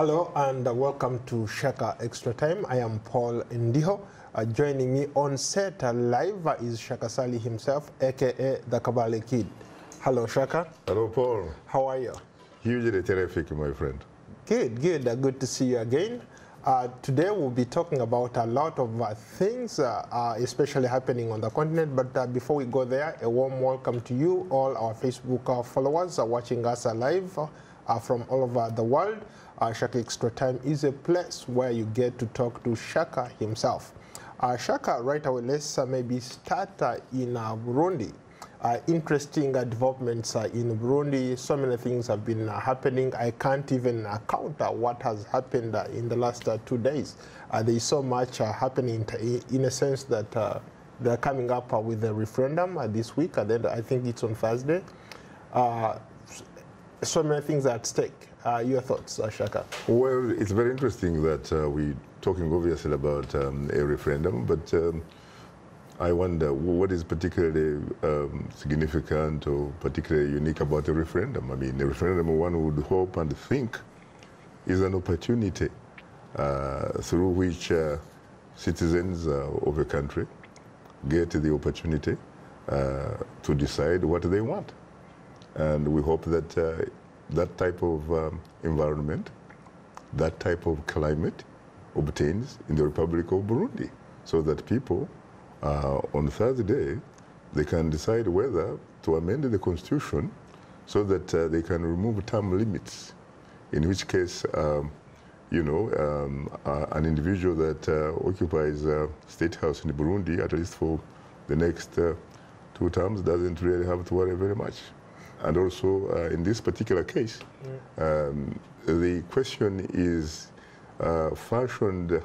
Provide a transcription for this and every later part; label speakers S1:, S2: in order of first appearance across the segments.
S1: Hello and welcome to Shaka Extra Time. I am Paul Ndiho. Joining me on set live is Shaka Sali himself, aka the Kabale Kid. Hello, Shaka.
S2: Hello, Paul.
S1: How are you?
S2: Hugely terrific, my friend.
S1: Good, good. Good to see you again. Today we'll be talking about a lot of things, especially happening on the continent. But before we go there, a warm welcome to you, all our Facebook followers watching us live from all over the world. Shaka Extra Time is a place where you get to talk to Shaka himself. Shaka, right away, let's maybe start in Burundi. Interesting developments in Burundi. So many things have been happening. I can't even count what has happened in the last 2 days. There is so much happening in a sense that they're coming up with a referendum this week, and then I think it's on Thursday. So many things are at stake. Your thoughts, Shaka?
S2: Well, it's very interesting that we're talking obviously about a referendum, but I wonder what is particularly significant or particularly unique about a referendum. I mean, a referendum, one would hope and think, is an opportunity through which citizens of a country get the opportunity to decide what they want. And we hope that that type of environment, that type of climate obtains in the Republic of Burundi, so that people on Thursday, they can decide whether to amend the constitution so that they can remove term limits, in which case, you know, an individual that occupies a state house in Burundi, at least for the next 2 terms, doesn't really have to worry very much. And also, in this particular case, the question is fashioned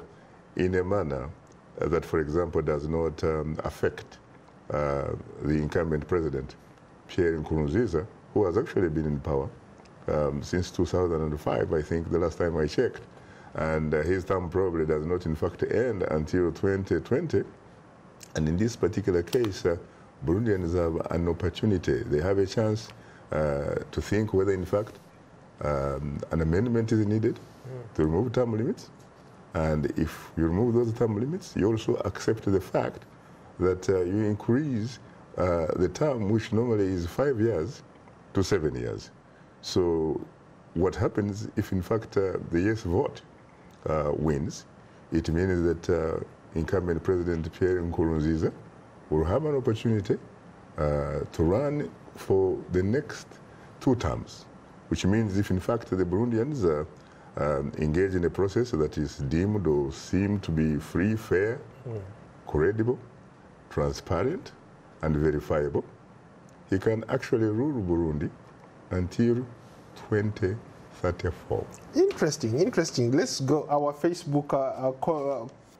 S2: in a manner that, for example, does not affect the incumbent president, Pierre Nkurunziza, who has actually been in power since 2005, I think, the last time I checked. And his term probably does not, in fact, end until 2020. And in this particular case, Burundians have an opportunity. They have a chance to think whether, in fact, an amendment is needed to remove term limits. And if you remove those term limits, you also accept the fact that you increase the term, which normally is 5 years, to 7 years. So what happens if, in fact, the yes vote wins? It means that incumbent President Pierre Nkurunziza will have an opportunity to run for the next 2 terms, which means if, in fact, the Burundians engage in a process that is deemed or seemed to be free, fair, credible, transparent, and verifiable, he can actually rule Burundi until 2034.
S1: Interesting, interesting. Let's go. Our Facebook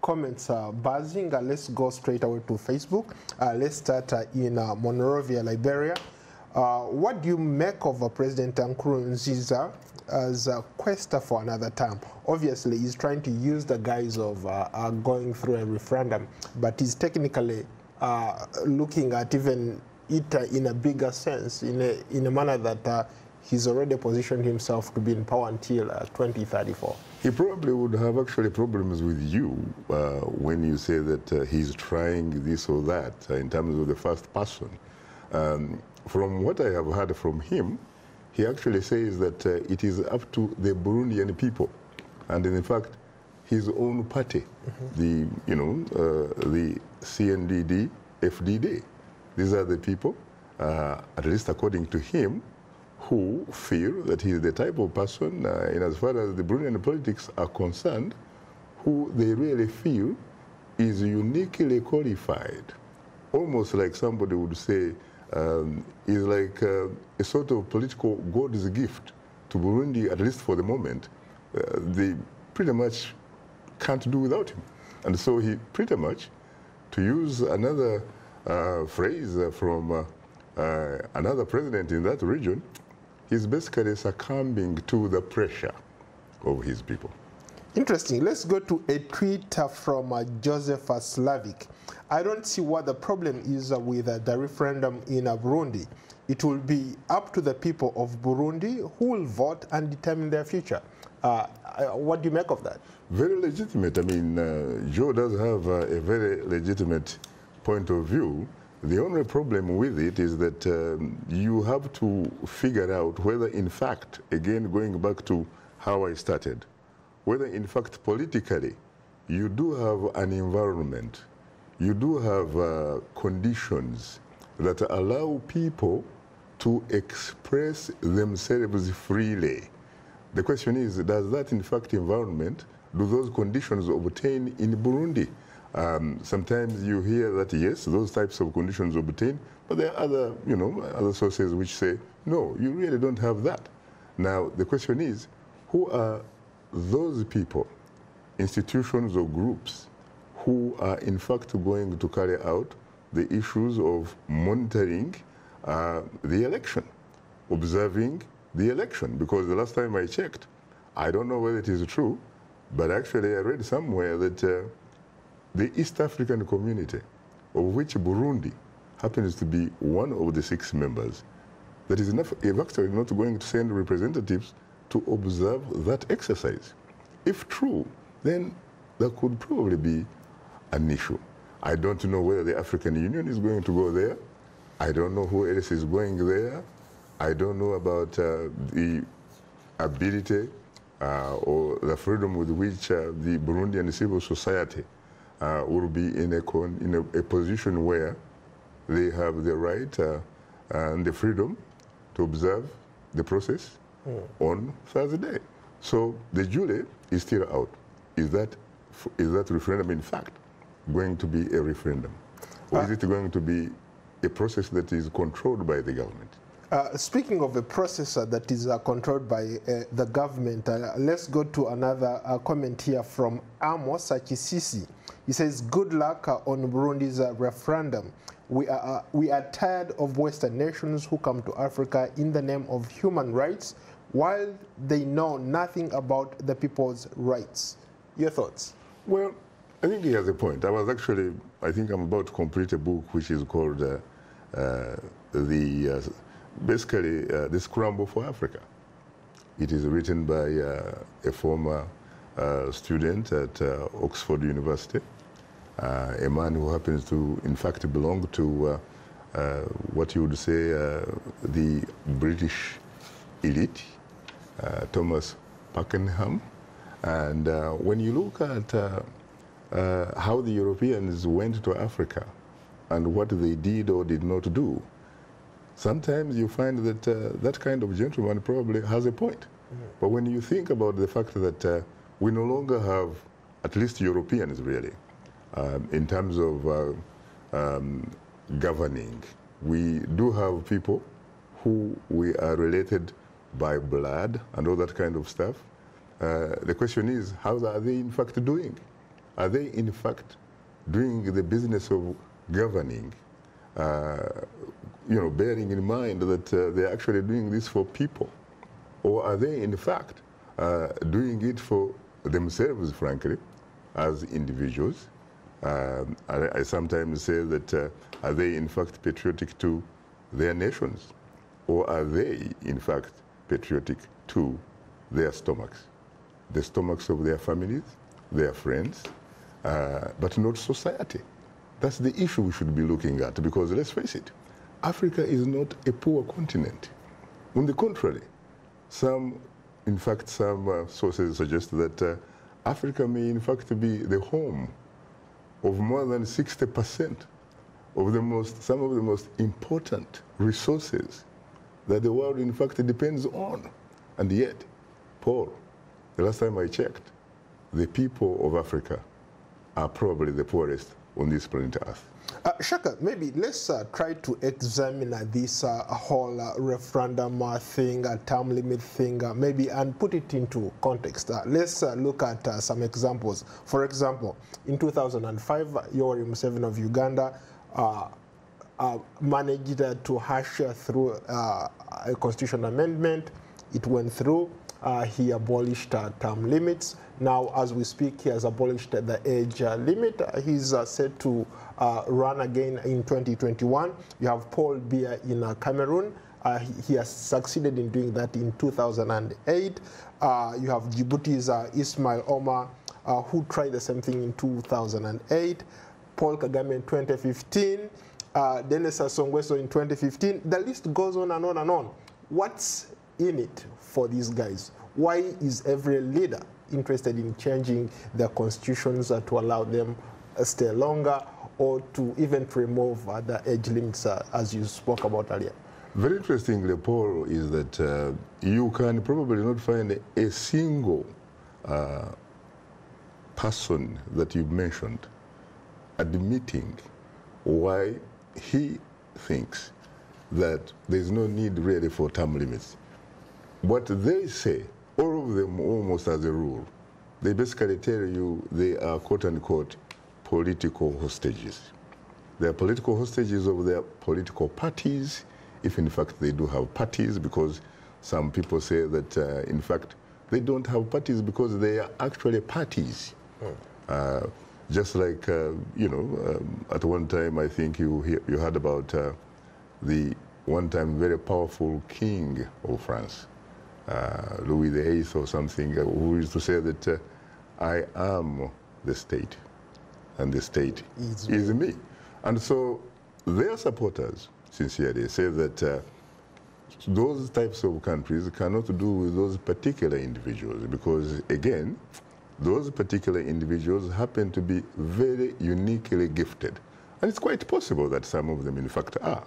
S1: comments are buzzing. Let's go straight away to Facebook. Let's start in Monrovia, Liberia. What do you make of President Nkurunziza as a quest for another term? Obviously, he's trying to use the guise of going through a referendum, but he's technically looking at even it in a bigger sense, in a manner that he's already positioned himself to be in power until 2034.
S2: He probably would have actually problems with you when you say that he's trying this or that in terms of the first person. From what I have heard from him, he actually says that it is up to the Burundian people, and in fact, his own party, the CNDD, FDD. These are the people, at least according to him, who feel that he is the type of person, in as far as the Burundian politics are concerned, who they really feel is uniquely qualified, almost like somebody would say, is like a sort of political God's gift to Burundi, at least for the moment. They pretty much can't do without him. And so he pretty much, to use another phrase from another president in that region, he's basically succumbing to the pressure of his people.
S1: Interesting. Let's go to a tweet from Joseph Slavic. I don't see what the problem is with the referendum in Burundi. It will be up to the people of Burundi who will vote and determine their future. What do you make of that?
S2: Very legitimate. I mean, Joe does have a very legitimate point of view. The only problem with it is that you have to figure out whether, in fact, again, going back to how I started, whether, in fact, politically, you do have an environment, you do have conditions that allow people to express themselves freely. The question is, does that, in fact, environment, do those conditions obtain in Burundi? Sometimes you hear that, yes, those types of conditions obtain, but there are other, other sources which say, no, you really don't have that. Now, the question is, who are those people, institutions or groups, who are in fact going to carry out the issues of monitoring the election, observing the election? Because the last time I checked, I don't know whether it is true, but actually I read somewhere that the East African community, of which Burundi happens to be one of the 6 members, that is actually not going to send representatives to observe that exercise. If true, then there could probably be an issue. I don't know whether the African Union is going to go there. I don't know who else is going there. I don't know about the ability or the freedom with which the Burundian civil society will be in a position where they have the right and the freedom to observe the process on Thursday. So the jury is still out. Is that referendum, in fact, going to be a referendum? Or is it going to be a process that is controlled by the government?
S1: Speaking of a process that is controlled by the government, let's go to another comment here from Amos Achisisi. He says, good luck on Burundi's referendum. We are tired of Western nations who come to Africa in the name of human rights while they know nothing about the people's rights. Your thoughts?
S2: Well, I think he has a point. I think I'm about to complete a book which is called basically the Scramble for Africa. It is written by a former student at Oxford University, a man who happens to, in fact, belong to what you would say the British elite, Thomas Pakenham. And when you look at how the Europeans went to Africa and what they did or did not do, sometimes you find that that kind of gentleman probably has a point. But when you think about the fact that we no longer have, at least Europeans really, in terms of governing, we do have people who we are related by blood and all that kind of stuff. The question is, how are they in fact doing? Are they in fact doing the business of governing, bearing in mind that they're actually doing this for people? Or are they in fact doing it for themselves, frankly, as individuals? I sometimes say that are they in fact patriotic to their nations? Or are they in fact patriotic to their stomachs? The stomachs of their families, their friends, but not society. That's the issue we should be looking at, because let's face it, Africa is not a poor continent. On the contrary, some sources suggest that Africa may in fact be the home of more than 60% of some of the most important resources that the world in fact depends on. And yet, Paul, the last time I checked, the people of Africa are probably the poorest on this planet Earth.
S1: Shaka, maybe let's try to examine this whole referendum thing, term limit thing, maybe, and put it into context. Let's look at some examples. For example, in 2005, Yoweri Museveni of Uganda managed to hash through a constitutional amendment. It went through. He abolished term limits. Now, as we speak, he has abolished the age limit. He's set to run again in 2021. You have Paul Biya in Cameroon. He has succeeded in doing that in 2008. You have Djibouti's Ismail Omar, who tried the same thing in 2008. Paul Kagame in 2015. Denis Sassou Nguesso in 2015. The list goes on and on and on. What's in it for these guys? Why is every leader interested in changing their constitutions to allow them stay longer, or to even remove the age limits as you spoke about earlier?
S2: Very interestingly, Paul, is that you can probably not find a single person that you mentioned admitting why he thinks that there's no need really for term limits. What they say, all of them almost as a rule, they basically tell you they are quote-unquote political hostages. They are political hostages of their political parties, if in fact they do have parties, because some people say that in fact they don't have parties because they are actually parties. Just like, you know, at one time I think you heard about the one time very powerful king of France, Louis VIII or something, who used to say that I am the state and the state is me. And so their supporters sincerely say that those types of countries cannot do with those particular individuals because, again, those particular individuals happen to be very uniquely gifted. And it's quite possible that some of them, in fact, are.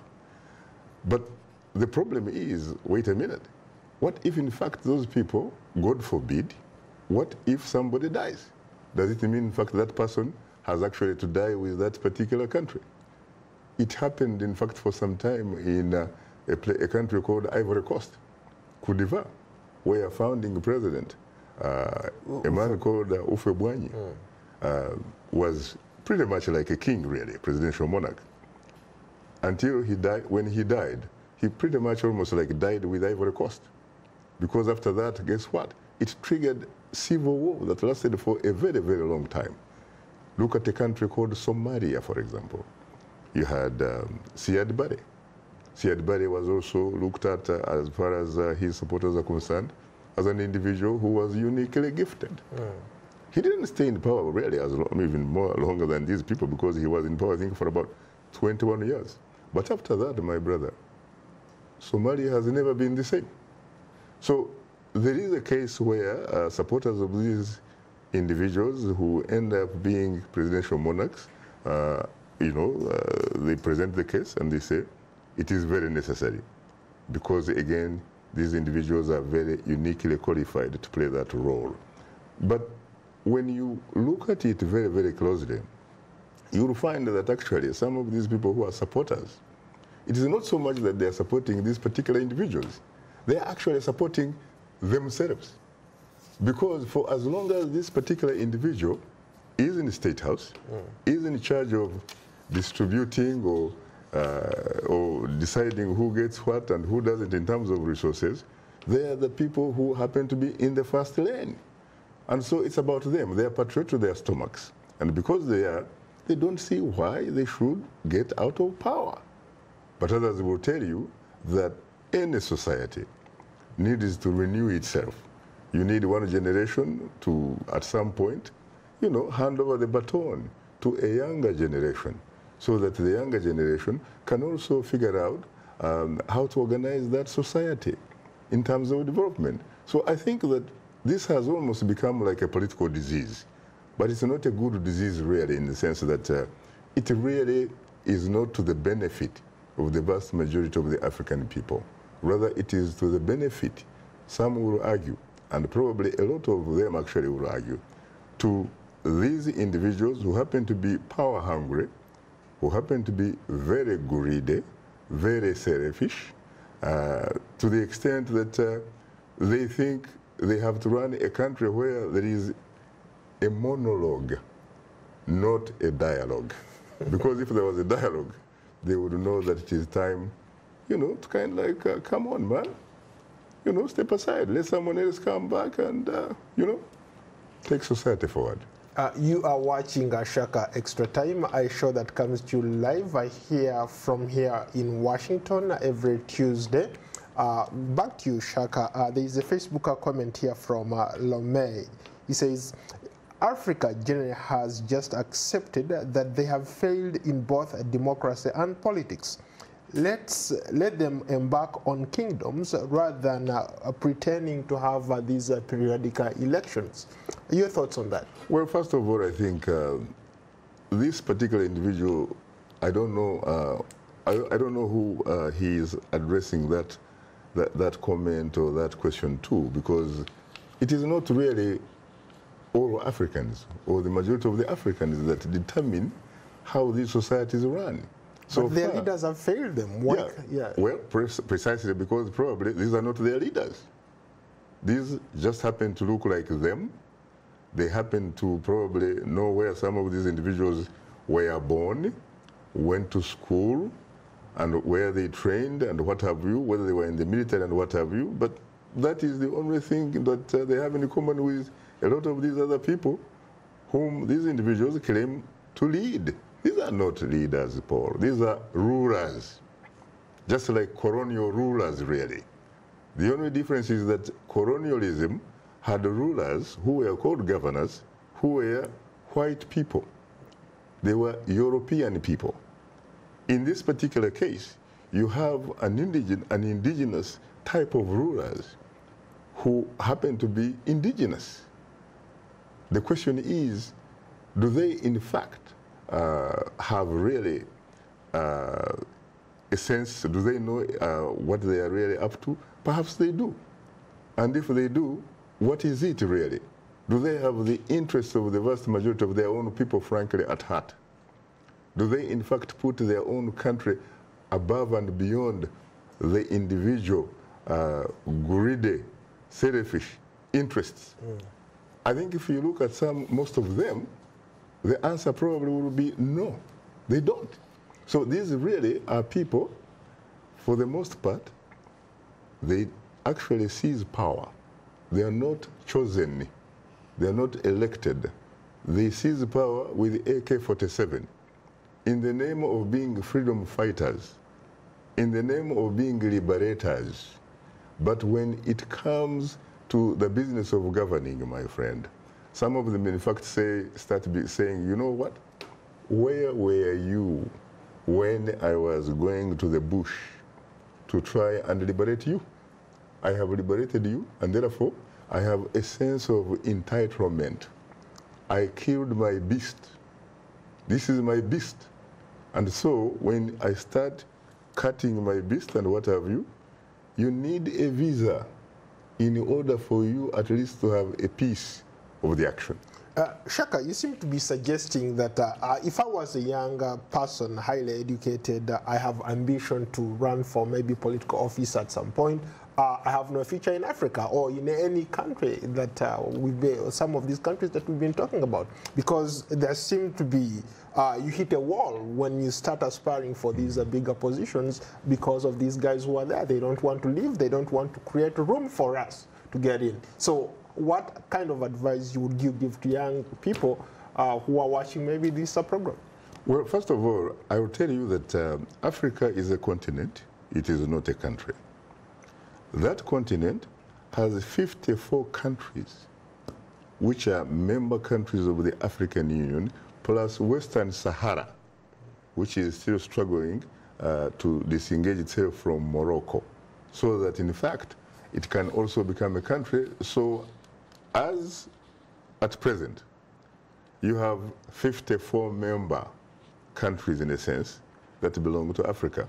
S2: But the problem is, wait a minute, what if, in fact, those people, God forbid, what if somebody dies? Does it mean, in fact, that person has actually to die with that particular country? It happened, in fact, for some time in a country called Ivory Coast, Côte d'Ivoire, where a founding president, a man called Houphouët-Boigny, was pretty much like a king, really, a presidential monarch. Until he died, when he died, he pretty much almost like died with Ivory Coast. Because after that, guess what? It triggered civil war that lasted for a very, very long time. Look at a country called Somalia, for example. You had Siad Barre. Siad Barre was also looked at, as far as his supporters are concerned, as an individual who was uniquely gifted. He didn't stay in power really as long, even more longer than these people, because he was in power, I think, for about 21 years. But after that, my brother, Somalia has never been the same. So there is a case where supporters of these individuals who end up being presidential monarchs, you know, they present the case and they say it is very necessary because, again, these individuals are very uniquely qualified to play that role. But when you look at it very, very closely, you'll find that actually some of these people who are supporters, it is not so much that they are supporting these particular individuals. They are actually supporting themselves. Because for as long as this particular individual is in the State House, is in charge of distributing or deciding who gets what and who doesn't in terms of resources, they are the people who happen to be in the first lane. And so it's about them. They are patriots to their stomachs. And because they are, they don't see why they should get out of power. But others will tell you that any society needs to renew itself. You need one generation to, at some point, you know, hand over the baton to a younger generation so that the younger generation can also figure out how to organize that society in terms of development. So I think that this has almost become like a political disease, but it's not a good disease really, in the sense that it really is not to the benefit of the vast majority of the African people. Rather, it is to the benefit, some will argue, and probably a lot of them actually will argue, to these individuals who happen to be power hungry, who happen to be very greedy, very selfish, to the extent that they think they have to run a country where there is a monologue, not a dialogue. Because if there was a dialogue, they would know that it is time, you know, to kind of like, come on, man. You know, step aside, let someone else come back and, you know, take society forward.
S1: You are watching Shaka Extra Time, a show that comes to you live from here in Washington every Tuesday. Back to you, Shaka. There is a Facebook comment here from Lomé. He says, Africa generally has just accepted that they have failed in both democracy and politics. Let them embark on kingdoms rather than pretending to have these periodic elections. Your thoughts on that?
S2: Well, first of all, I think this particular individual, I don't know who he is addressing that comment or that question to, because it is not really all Africans or the majority of the Africans that determine how these societies run. So
S1: but their leaders have failed them.
S2: Well, precisely because probably these are not their leaders. These just happen to look like them. They happen to probably know where some of these individuals were born, went to school, and where they trained and what have you, whether they were in the military and what have you. But that is the only thing that they have in common with a lot of these other people whom these individuals claim to lead. These are not leaders, Paul. These are rulers, just like colonial rulers, really. The only difference is that colonialism had rulers who were called governors, who were white people. They were European people. In this particular case, you have an indigenous type of rulers who happen to be indigenous. The question is, do they in fact have really a sense, do they know what they are really up to? Perhaps they do. And if they do, what is it really? Do they have the interests of the vast majority of their own people, frankly, at heart? Do they in fact put their own country above and beyond the individual, greedy, selfish interests? I think if you look at most of them, the answer probably will be no, they don't. So these really are people, for the most part, they actually seize power. They are not chosen. They are not elected. They seize power with AK-47 in the name of being freedom fighters, in the name of being liberators. But when it comes to the business of governing, my friend, some of them in fact start saying, you know what? Where were you when I was going to the bush to try and liberate you? I have liberated you, and therefore I have a sense of entitlement. I killed my beast. This is my beast. And so when I start cutting my beast and what have you, you need a visa in order for you at least to have a piece of the action.
S1: Shaka, you seem to be suggesting that if I was a young person, highly educated, I have ambition to run for maybe political office at some point, I have no future in Africa or in any country that some of these countries that we've been talking about, because there seem to be, you hit a wall when you start aspiring for these bigger positions because of these guys who are there. They don't want to leave. They don't want to create room for us to get in. So what kind of advice would you give to young people who are watching maybe this program?
S2: Well, first of all, I will tell you that Africa is a continent. It is not a country. That continent has 54 countries, which are member countries of the African Union, plus Western Sahara, which is still struggling to disengage itself from Morocco, so that in fact it can also become a country. So as at present, you have 54 member countries in a sense that belong to Africa.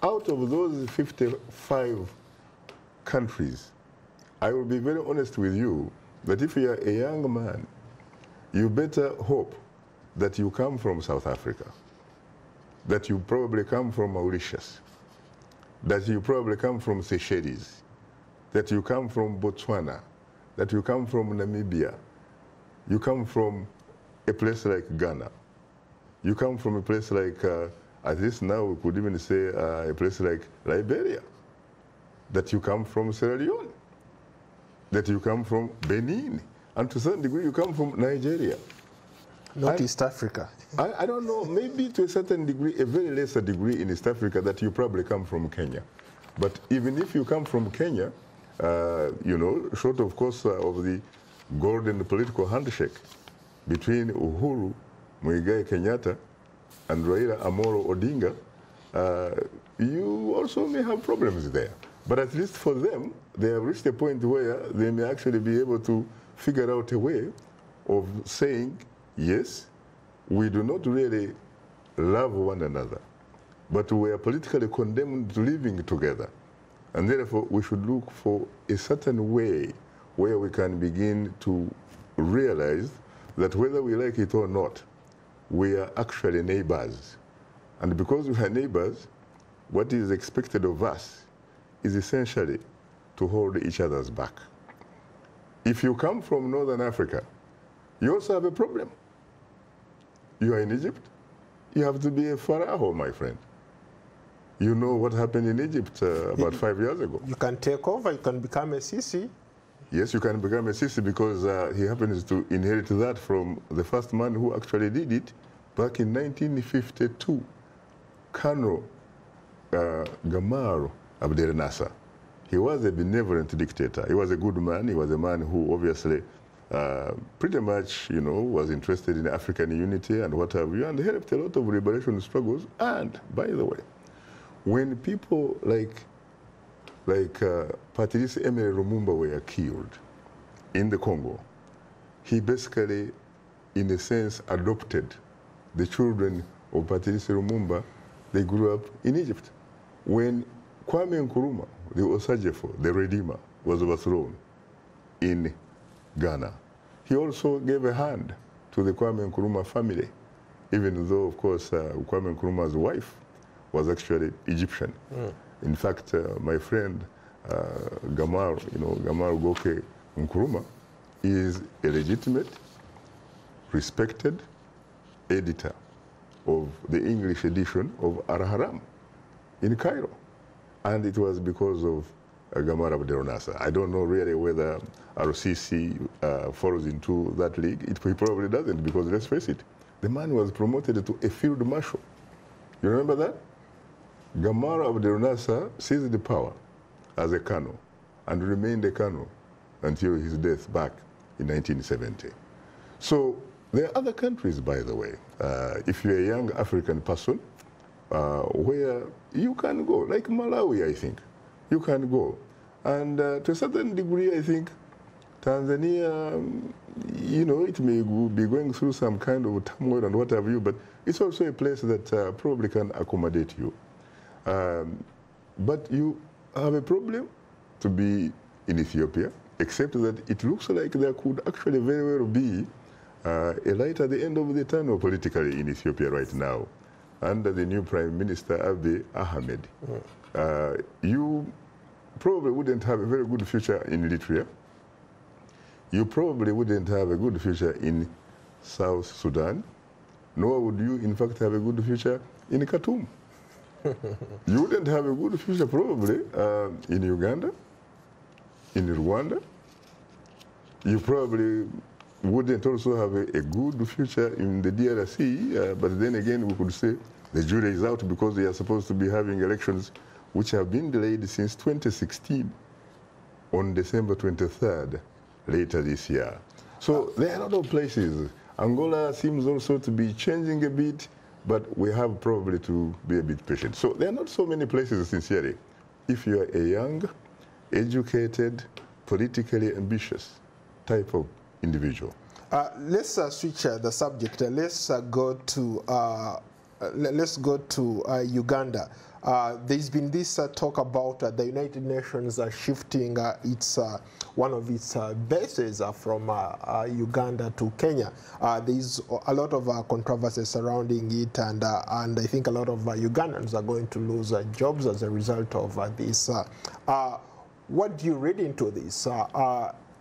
S2: Out of those 55 countries, I will be very honest with you that if you are a young man, you better hope that you come from South Africa, that you probably come from Mauritius, that you probably come from Seychelles, that you come from Botswana, that you come from Namibia, you come from a place like Ghana, you come from a place like, at least now we could even say a place like Liberia, that you come from Sierra Leone, that you come from Benin, and to some degree you come from Nigeria.
S1: Not East Africa.
S2: I don't know, maybe to a certain degree, a very lesser degree in East Africa, that you probably come from Kenya. But even if you come from Kenya, you know, short of course of the golden political handshake between Uhuru Muigai Kenyatta and Raila Amolo Odinga, you also may have problems there. But at least for them, they have reached a point where they may actually be able to figure out a way of saying, yes, we do not really love one another, but we are politically condemned to living together. And therefore, we should look for a certain way where we can begin to realize that whether we like it or not, we are actually neighbors. And because we are neighbors, what is expected of us is essentially to hold each other's back. If you come from Northern Africa, you also have a problem. You are in Egypt, you have to be a Pharaoh, my friend. You know what happened in Egypt about 5 years ago.
S1: You can take over, you can become a Sisi.
S2: Yes, you can become a Sisi because he happens to inherit that from the first man who actually did it back in 1952, Colonel Gamal Abdel Nasser. He was a benevolent dictator. He was a good man. He was a man who obviously pretty much, you know, was interested in African unity and what have you, and helped a lot of liberation struggles. And, by the way, when people like Patrice Emery Lumumba were killed in the Congo, he basically, in a sense, adopted the children of Patrice Lumumba. They grew up in Egypt. When Kwame Nkrumah, the Osajefo, the Redeemer, was overthrown in Ghana, he also gave a hand to the Kwame Nkrumah family, even though, of course, Kwame Nkrumah's wife was actually Egyptian. In fact, my friend Gamal, you know, Gamal Goke Nkrumah, is a legitimate, respected editor of the English edition of Al-Haram in Cairo. And it was because of Gamal Abdel Nasser. I don't know really whether RCC follows into that league. He probably doesn't, because let's face it, the man was promoted to a field marshal. You remember that? Gamal Abdel Nasser seized the power as a colonel and remained a colonel until his death back in 1970. So there are other countries, by the way, if you're a young African person, where you can go, like Malawi, I think. You can go. And to a certain degree, I think Tanzania, you know, it may be going through some kind of turmoil and what have you, but it's also a place that probably can accommodate you. But you have a problem to be in Ethiopia, except that it looks like there could actually very well be a light at the end of the tunnel politically in Ethiopia right now, under the new Prime Minister Abiy Ahmed. You probably wouldn't have a very good future in Eritrea. You probably wouldn't have a good future in South Sudan, nor would you, in fact, have a good future in Khartoum. You wouldn't have a good future probably in Uganda, in Rwanda. You probably wouldn't also have a good future in the DRC, but then again we could say the jury is out, because they are supposed to be having elections which have been delayed since 2016 on December 23rd later this year. So there are a lot of places. Angola seems also to be changing a bit, but we have probably to be a bit patient. So there are not so many places, sincerely, if you are a young, educated, politically ambitious type of individual.
S1: Let's switch the subject. Let's go to Uganda. There's been this talk about the United Nations shifting one of its bases from Uganda to Kenya. There's a lot of controversy surrounding it, and I think a lot of Ugandans are going to lose jobs as a result of this. What do you read into this?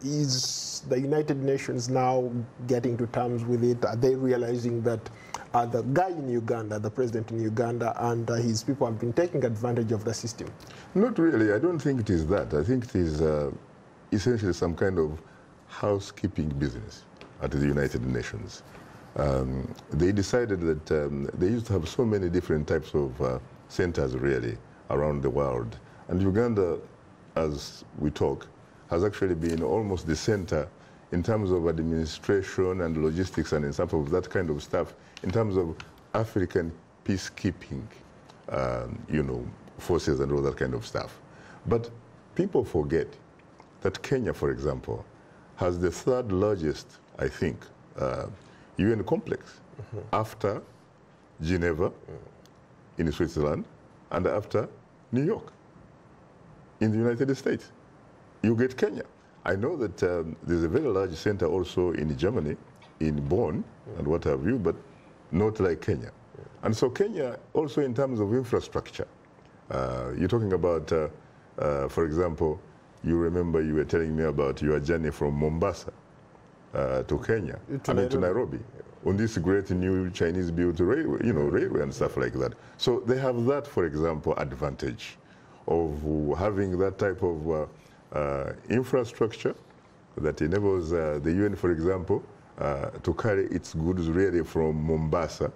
S1: Is the United Nations now getting to terms with it? Are they realizing that the guy in Uganda, the president in Uganda, and his people have been taking advantage of the system?
S2: Not really. I don't think it is that. I think it is essentially some kind of housekeeping business at the United Nations. they decided that they used to have so many different types of centers really around the world. And Uganda, as we talk, has actually been almost the center in terms of administration and logistics and in some of that kind of stuff, in terms of African peacekeeping, you know, forces and all that kind of stuff. But people forget that Kenya, for example, has the third largest, I think, UN complex after Geneva in Switzerland and after New York in the United States. You get Kenya. I know that there's a very large center also in Germany, in Bonn and what have you, but not like Kenya. And so Kenya, also in terms of infrastructure, you're talking about, for example, you remember you were telling me about your journey from Mombasa to Kenya, to Nairobi, on this great new Chinese-built railway, you know, railway and stuff like that. So they have that, for example, advantage of having that type of infrastructure that enables the UN, for example, to carry its goods really from Mombasa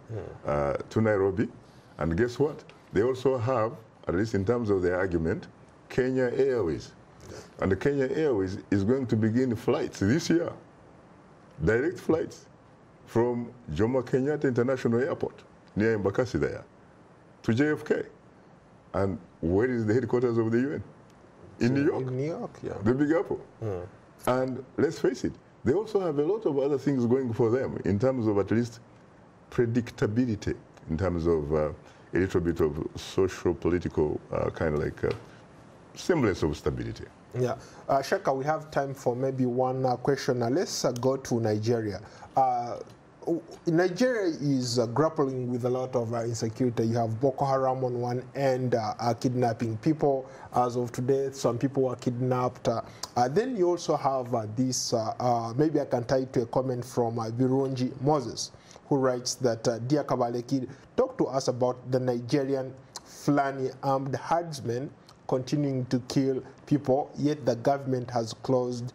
S2: to Nairobi. And guess what? They also have, at least in terms of their argument, Kenya Airways. And the Kenya Airways is going to begin flights this year, direct flights from Jomo Kenyatta International Airport, near Embakasi there, to JFK. And where is the headquarters of the UN? In New York.
S1: In New York, yeah.
S2: The Big Apple. And let's face it, they also have a lot of other things going for them in terms of at least predictability, in terms of a little bit of social, political kind of like semblance of stability.
S1: Yeah. Shaka, we have time for maybe one question. Let's go to Nigeria. Nigeria is grappling with a lot of insecurity. You have Boko Haram on one end, kidnapping people. As of today, some people were kidnapped. Then you also have this, maybe I can tie it to a comment from Birunji Moses, who writes that, Dear Kabaleki, talk to us about the Nigerian Fulani armed herdsmen continuing to kill people, yet the government has closed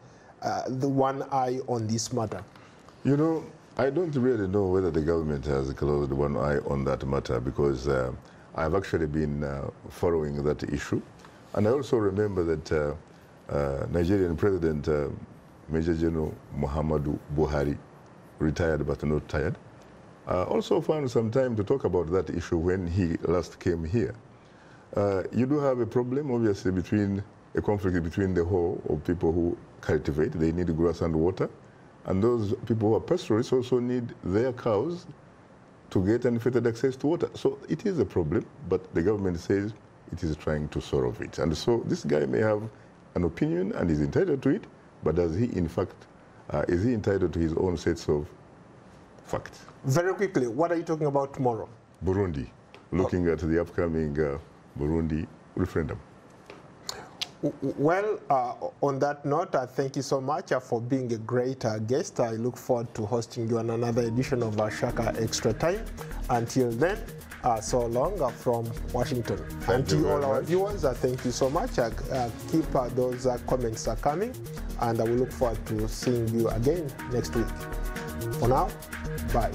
S1: the one eye on this matter.
S2: You know, I don't really know whether the government has closed one eye on that matter, because I've actually been following that issue. And I also remember that Nigerian President Major General Muhammadu Buhari, retired but not tired, also found some time to talk about that issue when he last came here. You do have a problem, obviously, between a conflict between the whole of people who cultivate, they need grass and water, and those people who are pastoralists also need their cows to get unfettered access to water. So it is a problem, but the government says it is trying to solve it. And so this guy may have an opinion and is entitled to it, but does he, in fact, is he entitled to his own sets of facts? Very
S1: quickly, what are you talking about tomorrow?
S2: Burundi, looking at the upcoming Burundi referendum.
S1: Well, on that note, thank you so much for being a great guest. I look forward to hosting you on another edition of Shaka Extra Time. Until then, so long from Washington. And to all our viewers, thank you so much. Keep those comments coming, and we look forward to seeing you again next week. For now, bye.